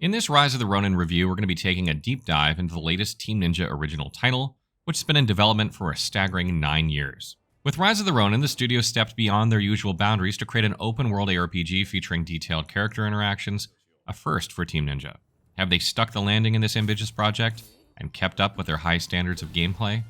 In this Rise of the Ronin review, we're going to be taking a deep dive into the latest Team Ninja original title, which has been in development for a staggering 9 years. With Rise of the Ronin, the studio stepped beyond their usual boundaries to create an open world ARPG featuring detailed character interactions, a first for Team Ninja. Have they stuck the landing in this ambitious project and kept up with their high standards of gameplay?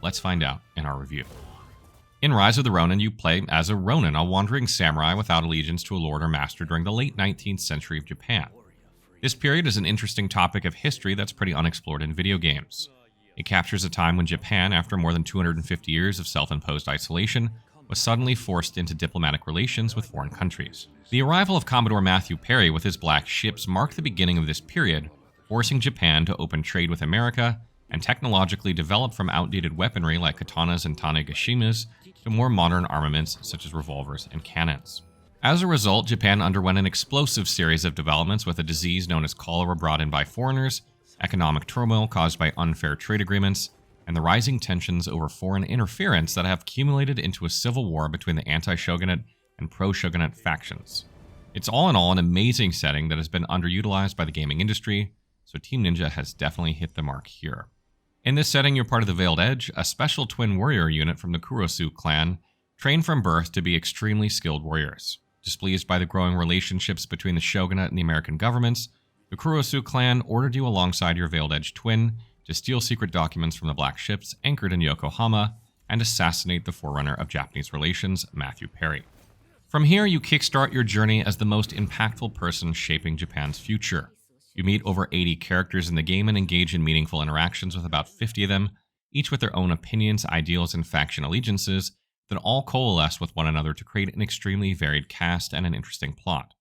Let's find out in our review. In Rise of the Ronin, you play as a Ronin, a wandering samurai without allegiance to a lord or master during the late 19th century of Japan. This period is an interesting topic of history that's pretty unexplored in video games. It captures a time when Japan, after more than 250 years of self-imposed isolation, was suddenly forced into diplomatic relations with foreign countries. The arrival of Commodore Matthew Perry with his black ships marked the beginning of this period, forcing Japan to open trade with America and technologically develop from outdated weaponry like katanas and tanegashimas to more modern armaments such as revolvers and cannons. As a result, Japan underwent an explosive series of developments with a disease known as cholera brought in by foreigners, economic turmoil caused by unfair trade agreements, and the rising tensions over foreign interference that have accumulated into a civil war between the anti-shogunate and pro-shogunate factions. It's all in all an amazing setting that has been underutilized by the gaming industry, so Team Ninja has definitely hit the mark here. In this setting, you're part of the Veiled Edge, a special twin warrior unit from the Kurosu clan, trained from birth to be extremely skilled warriors. Displeased by the growing relationships between the shogunate and the American governments, the Kurosu clan ordered you alongside your Veiled Edge twin to steal secret documents from the black ships anchored in Yokohama and assassinate the forerunner of Japanese relations, Matthew Perry. From here, you kickstart your journey as the most impactful person shaping Japan's future. You meet over 80 characters in the game and engage in meaningful interactions with about 50 of them, each with their own opinions, ideals, and faction allegiances, that all coalesce with one another to create an extremely varied cast and an interesting plot.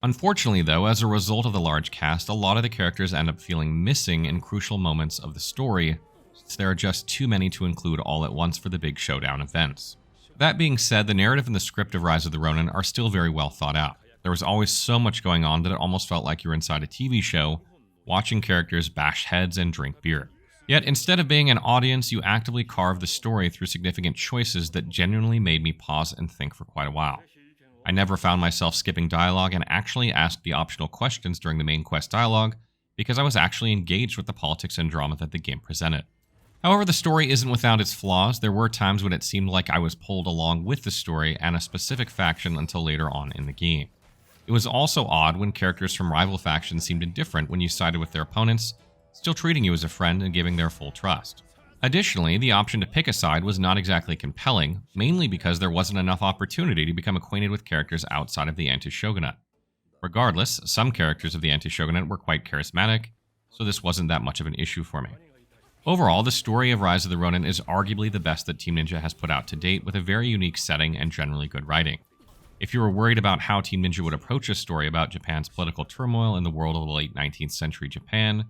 Unfortunately, though, as a result of the large cast, a lot of the characters end up feeling missing in crucial moments of the story, since there are just too many to include all at once for the big showdown events. That being said, the narrative and the script of Rise of the Ronin are still very well thought out. There was always so much going on that it almost felt like you were inside a TV show, watching characters bash heads and drink beer. Yet, instead of being an audience, you actively carved the story through significant choices that genuinely made me pause and think for quite a while. I never found myself skipping dialogue and actually asked the optional questions during the main quest dialogue because I was actually engaged with the politics and drama that the game presented. However, the story isn't without its flaws. There were times when it seemed like I was pulled along with the story and a specific faction until later on in the game. It was also odd when characters from rival factions seemed indifferent when you sided with their opponents, still treating you as a friend and giving their full trust. Additionally, the option to pick a side was not exactly compelling, mainly because there wasn't enough opportunity to become acquainted with characters outside of the anti-shogunate. Regardless, some characters of the anti-shogunate were quite charismatic, so this wasn't that much of an issue for me. Overall, the story of Rise of the Ronin is arguably the best that Team Ninja has put out to date, with a very unique setting and generally good writing. If you were worried about how Team Ninja would approach a story about Japan's political turmoil in the world of the late 19th century Japan,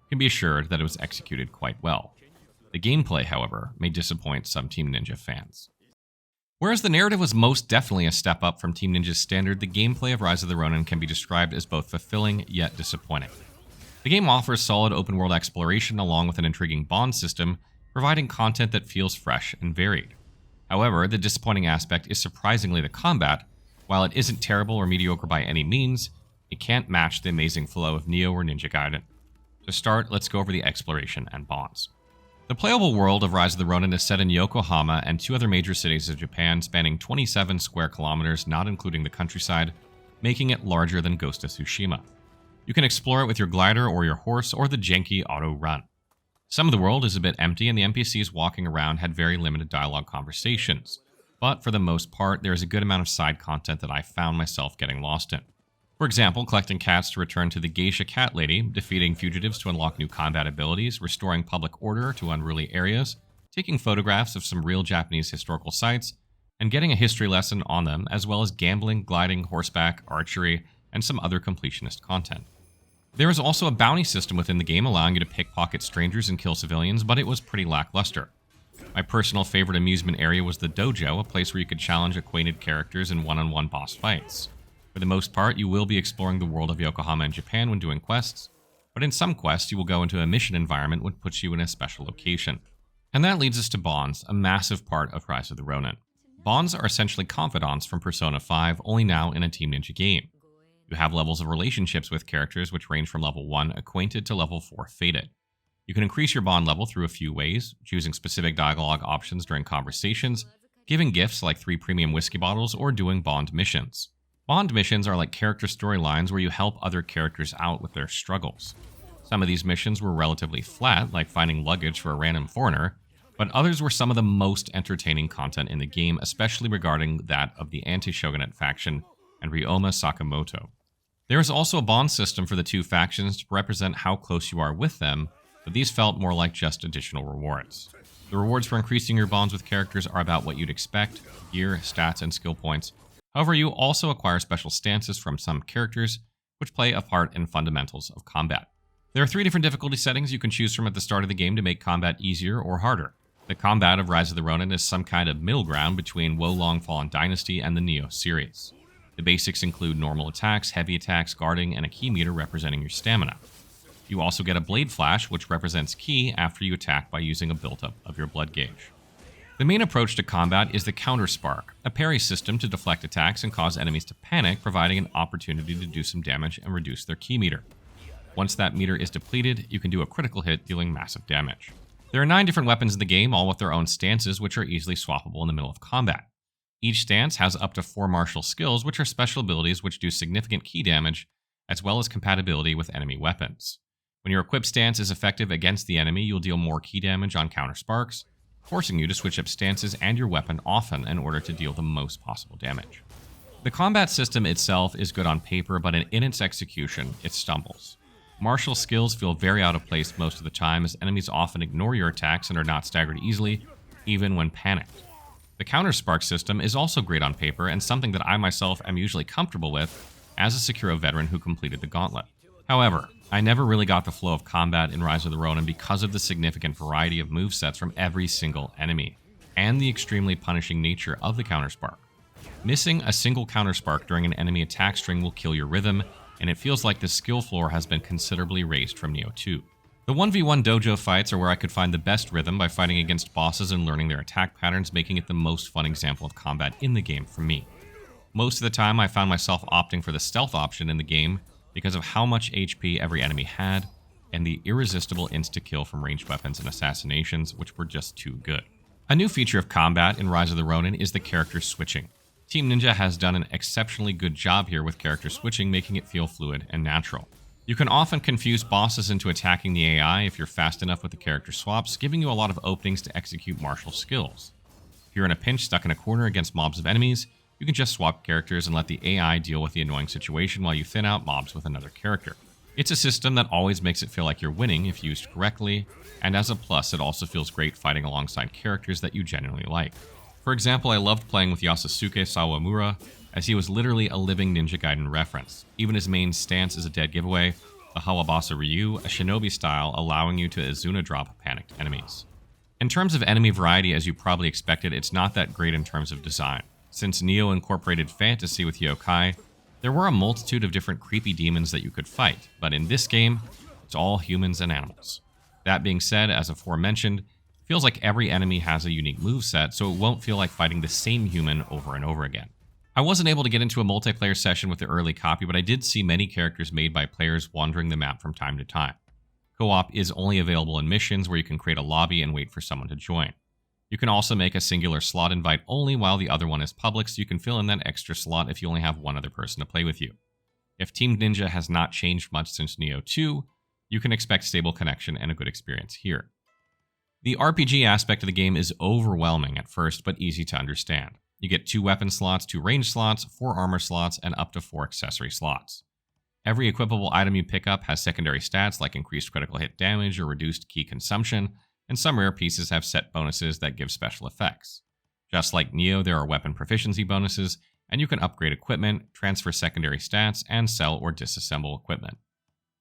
you can be assured that it was executed quite well. The gameplay, however, may disappoint some Team Ninja fans. Whereas the narrative was most definitely a step up from Team Ninja's standard, the gameplay of Rise of the Ronin can be described as both fulfilling yet disappointing. The game offers solid open-world exploration along with an intriguing bond system, providing content that feels fresh and varied. However, the disappointing aspect is surprisingly the combat. While it isn't terrible or mediocre by any means, it can't match the amazing flow of Nioh or Ninja Gaiden. To start, let's go over the exploration and bonds. The playable world of Rise of the Ronin is set in Yokohama and 2 other major cities of Japan, spanning 27 square kilometers, not including the countryside, making it larger than Ghost of Tsushima. You can explore it with your glider or your horse or the janky auto run. Some of the world is a bit empty and the NPCs walking around had very limited dialogue conversations, but for the most part, there is a good amount of side content that I found myself getting lost in. For example, collecting cats to return to the geisha cat lady, defeating fugitives to unlock new combat abilities, restoring public order to unruly areas, taking photographs of some real Japanese historical sites, and getting a history lesson on them, as well as gambling, gliding, horseback, archery, and some other completionist content. There is also a bounty system within the game allowing you to pickpocket strangers and kill civilians, but it was pretty lackluster. My personal favorite amusement area was the dojo, a place where you could challenge acquainted characters in one-on-one boss fights. For the most part, you will be exploring the world of Yokohama and Japan when doing quests, but in some quests you will go into a mission environment which puts you in a special location. And that leads us to bonds, a massive part of Rise of the Ronin. Bonds are essentially confidants from Persona 5, only now in a Team Ninja game. You have levels of relationships with characters which range from level 1 acquainted to level 4 faded. You can increase your bond level through a few ways, choosing specific dialogue options during conversations, giving gifts like 3 premium whiskey bottles, or doing bond missions. Bond missions are like character storylines where you help other characters out with their struggles. Some of these missions were relatively flat, like finding luggage for a random foreigner, but others were some of the most entertaining content in the game, especially regarding that of the anti-shogunate faction and Ryoma Sakamoto. There is also a bond system for the two factions to represent how close you are with them, but these felt more like just additional rewards. The rewards for increasing your bonds with characters are about what you'd expect: gear, stats, and skill points. However, you also acquire special stances from some characters, which play a part in fundamentals of combat. There are 3 different difficulty settings you can choose from at the start of the game to make combat easier or harder. The combat of Rise of the Ronin is some kind of middle ground between Wo Long Fallen Dynasty and the Nioh series. The basics include normal attacks, heavy attacks, guarding, and a ki meter representing your stamina. You also get a blade flash, which represents ki after you attack by using a buildup of your blood gauge. The main approach to combat is the counter spark, a parry system to deflect attacks and cause enemies to panic, providing an opportunity to do some damage and reduce their ki meter. Once that meter is depleted, you can do a critical hit, dealing massive damage. There are 9 different weapons in the game, all with their own stances, which are easily swappable in the middle of combat. Each stance has up to 4 martial skills, which are special abilities which do significant ki damage, as well as compatibility with enemy weapons. When your equipped stance is effective against the enemy, you'll deal more ki damage on counter sparks, forcing you to switch up stances and your weapon often in order to deal the most possible damage. The combat system itself is good on paper, but in its execution, it stumbles. Martial skills feel very out of place most of the time, as enemies often ignore your attacks and are not staggered easily, even when panicked. The counter spark system is also great on paper, and something that I myself am usually comfortable with as a Sekiro veteran who completed the gauntlet. However, I never really got the flow of combat in Rise of the Ronin because of the significant variety of movesets from every single enemy, and the extremely punishing nature of the counter spark. Missing a single counter spark during an enemy attack string will kill your rhythm, and it feels like the skill floor has been considerably raised from Nioh 2. The 1v1 dojo fights are where I could find the best rhythm by fighting against bosses and learning their attack patterns, making it the most fun example of combat in the game for me. Most of the time, I found myself opting for the stealth option in the game because of how much HP every enemy had, and the irresistible insta-kill from ranged weapons and assassinations, which were just too good. A new feature of combat in Rise of the Ronin is the character switching. Team Ninja has done an exceptionally good job here with character switching, making it feel fluid and natural. You can often confuse bosses into attacking the AI if you're fast enough with the character swaps, giving you a lot of openings to execute martial skills. If you're in a pinch stuck in a corner against mobs of enemies, you can just swap characters and let the AI deal with the annoying situation while you thin out mobs with another character. It's a system that always makes it feel like you're winning if used correctly, and as a plus, it also feels great fighting alongside characters that you genuinely like. For example, I loved playing with Yasusuke Sawamura, as he was literally a living Ninja Gaiden reference. Even his main stance is a dead giveaway, the Hawabasa Ryu, a shinobi style allowing you to Izuna drop panicked enemies. In terms of enemy variety, as you probably expected, it's not that great in terms of design. Since Nioh incorporated fantasy with yokai, there were a multitude of different creepy demons that you could fight, but in this game, it's all humans and animals. That being said, as aforementioned, it feels like every enemy has a unique moveset, so it won't feel like fighting the same human over and over again. I wasn't able to get into a multiplayer session with the early copy, but I did see many characters made by players wandering the map from time to time. Co-op is only available in missions where you can create a lobby and wait for someone to join. You can also make a singular slot invite only while the other one is public, so you can fill in that extra slot if you only have one other person to play with you. If Team Ninja has not changed much since Nioh 2, you can expect stable connection and a good experience here. The RPG aspect of the game is overwhelming at first, but easy to understand. You get 2 weapon slots, 2 range slots, 4 armor slots, and up to 4 accessory slots. Every equipable item you pick up has secondary stats like increased critical hit damage or reduced ki consumption, and some rare pieces have set bonuses that give special effects. Just like Nioh, there are weapon proficiency bonuses, and you can upgrade equipment, transfer secondary stats, and sell or disassemble equipment.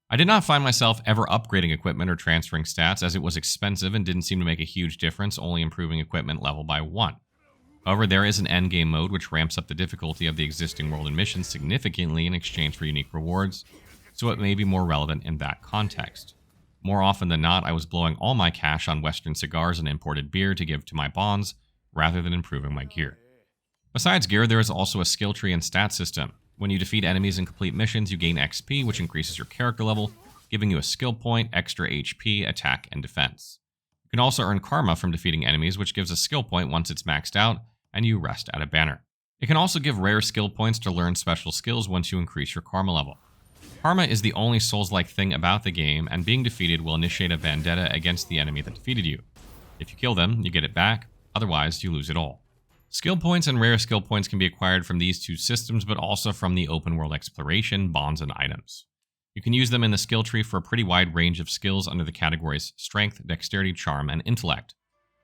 I did not find myself ever upgrading equipment or transferring stats, as it was expensive and didn't seem to make a huge difference, only improving equipment level by 1. However, there is an endgame mode which ramps up the difficulty of the existing world and missions significantly in exchange for unique rewards, so it may be more relevant in that context. More often than not, I was blowing all my cash on Western cigars and imported beer to give to my bonds, rather than improving my gear. Besides gear, there is also a skill tree and stat system. When you defeat enemies and complete missions, you gain XP, which increases your character level, giving you a skill point, extra HP, attack, and defense. You can also earn karma from defeating enemies, which gives a skill point once it's maxed out, and you rest at a banner. It can also give rare skill points to learn special skills once you increase your karma level. Karma is the only Souls-like thing about the game, and being defeated will initiate a vendetta against the enemy that defeated you. If you kill them, you get it back, otherwise you lose it all. Skill points and rare skill points can be acquired from these two systems, but also from the open world exploration, bonds, and items. You can use them in the skill tree for a pretty wide range of skills under the categories Strength, Dexterity, Charm, and Intellect.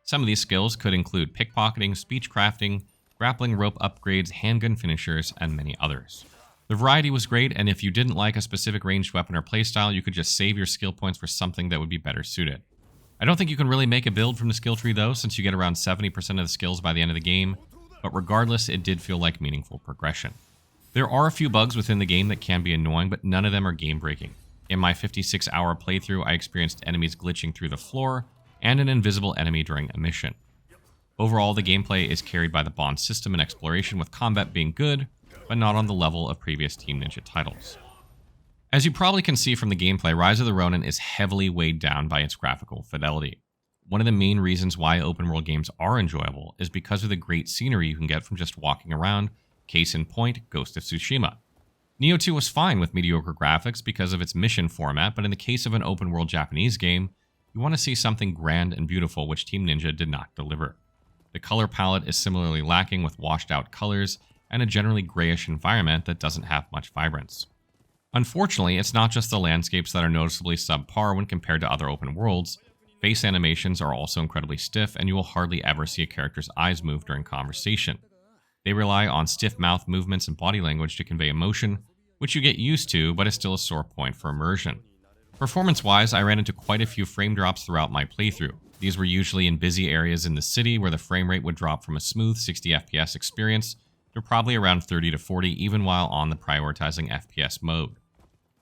Some of these skills could include pickpocketing, speech crafting, grappling rope upgrades, handgun finishers, and many others. The variety was great, and if you didn't like a specific ranged weapon or playstyle, you could just save your skill points for something that would be better suited. I don't think you can really make a build from the skill tree though, since you get around 70% of the skills by the end of the game, but regardless, it did feel like meaningful progression. There are a few bugs within the game that can be annoying, but none of them are game-breaking. In my 56-hour playthrough, I experienced enemies glitching through the floor, and an invisible enemy during a mission. Overall, the gameplay is carried by the bond system and exploration, with combat being good, but not on the level of previous Team Ninja titles. As you probably can see from the gameplay, Rise of the Ronin is heavily weighed down by its graphical fidelity. One of the main reasons why open world games are enjoyable is because of the great scenery you can get from just walking around. Case in point, Ghost of Tsushima. Nioh 2 was fine with mediocre graphics because of its mission format, but in the case of an open world Japanese game, you want to see something grand and beautiful, which Team Ninja did not deliver. The color palette is similarly lacking, with washed out colors and a generally grayish environment that doesn't have much vibrance. Unfortunately, it's not just the landscapes that are noticeably subpar when compared to other open worlds. Face animations are also incredibly stiff, and you will hardly ever see a character's eyes move during conversation. They rely on stiff mouth movements and body language to convey emotion, which you get used to, but is still a sore point for immersion. Performance-wise, I ran into quite a few frame drops throughout my playthrough. These were usually in busy areas in the city where the frame rate would drop from a smooth 60 FPS experience to probably around 30 to 40 even while on the prioritizing FPS mode.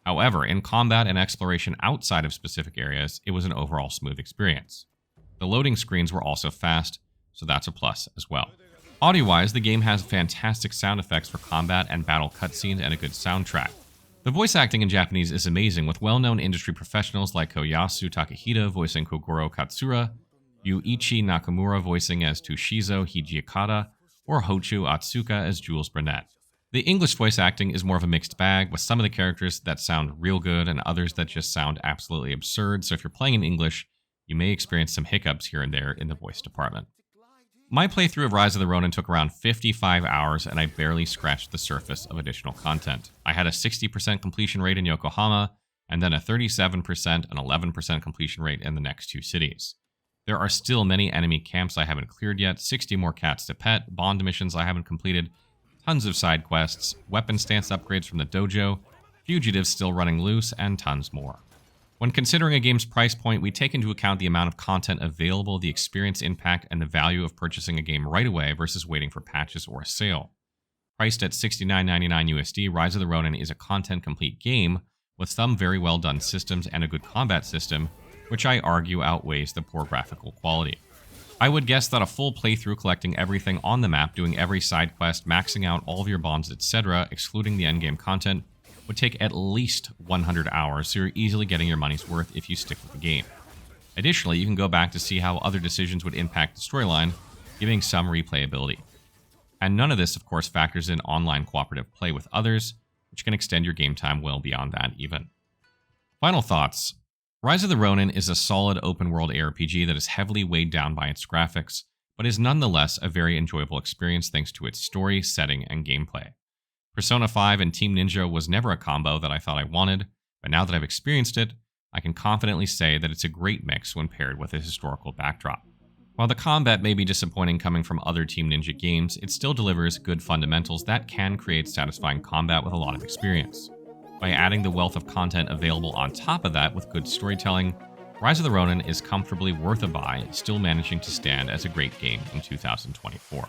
However, in combat and exploration outside of specific areas, it was an overall smooth experience. The loading screens were also fast, so that's a plus as well. Audio-wise, the game has fantastic sound effects for combat and battle cutscenes and a good soundtrack. The voice acting in Japanese is amazing, with well-known industry professionals like Koyasu Takahita voicing Kogoro Katsura, Yuichi Nakamura voicing as Tushizo Hijikata, or Hochu Atsuka as Jules Burnett. The English voice acting is more of a mixed bag, with some of the characters that sound real good and others that just sound absolutely absurd, so if you're playing in English, you may experience some hiccups here and there in the voice department. My playthrough of Rise of the Ronin took around 55 hours, and I barely scratched the surface of additional content. I had a 60% completion rate in Yokohama, and then a 37% and 11% completion rate in the next two cities. There are still many enemy camps I haven't cleared yet, 60 more cats to pet, bond missions I haven't completed, tons of side quests, weapon stance upgrades from the dojo, fugitives still running loose, and tons more. When considering a game's price point, we take into account the amount of content available, the experience impact, and the value of purchasing a game right away versus waiting for patches or a sale. Priced at $69.99 USD, Rise of the Ronin is a content-complete game with some very well done systems and a good combat system, which I argue outweighs the poor graphical quality. I would guess that a full playthrough collecting everything on the map, doing every side quest, maxing out all of your bonds, etc., excluding the endgame content, would take at least 100 hours, so you're easily getting your money's worth if you stick with the game. Additionally, you can go back to see how other decisions would impact the storyline, giving some replayability. And none of this, of course, factors in online cooperative play with others, which can extend your game time well beyond that even. Final thoughts. Rise of the Ronin is a solid open world ARPG that is heavily weighed down by its graphics, but is nonetheless a very enjoyable experience thanks to its story, setting, and gameplay. Persona 5 and Team Ninja was never a combo that I thought I wanted, but now that I've experienced it, I can confidently say that it's a great mix when paired with a historical backdrop. While the combat may be disappointing coming from other Team Ninja games, it still delivers good fundamentals that can create satisfying combat with a lot of experience. By adding the wealth of content available on top of that with good storytelling, Rise of the Ronin is comfortably worth a buy, still managing to stand as a great game in 2024.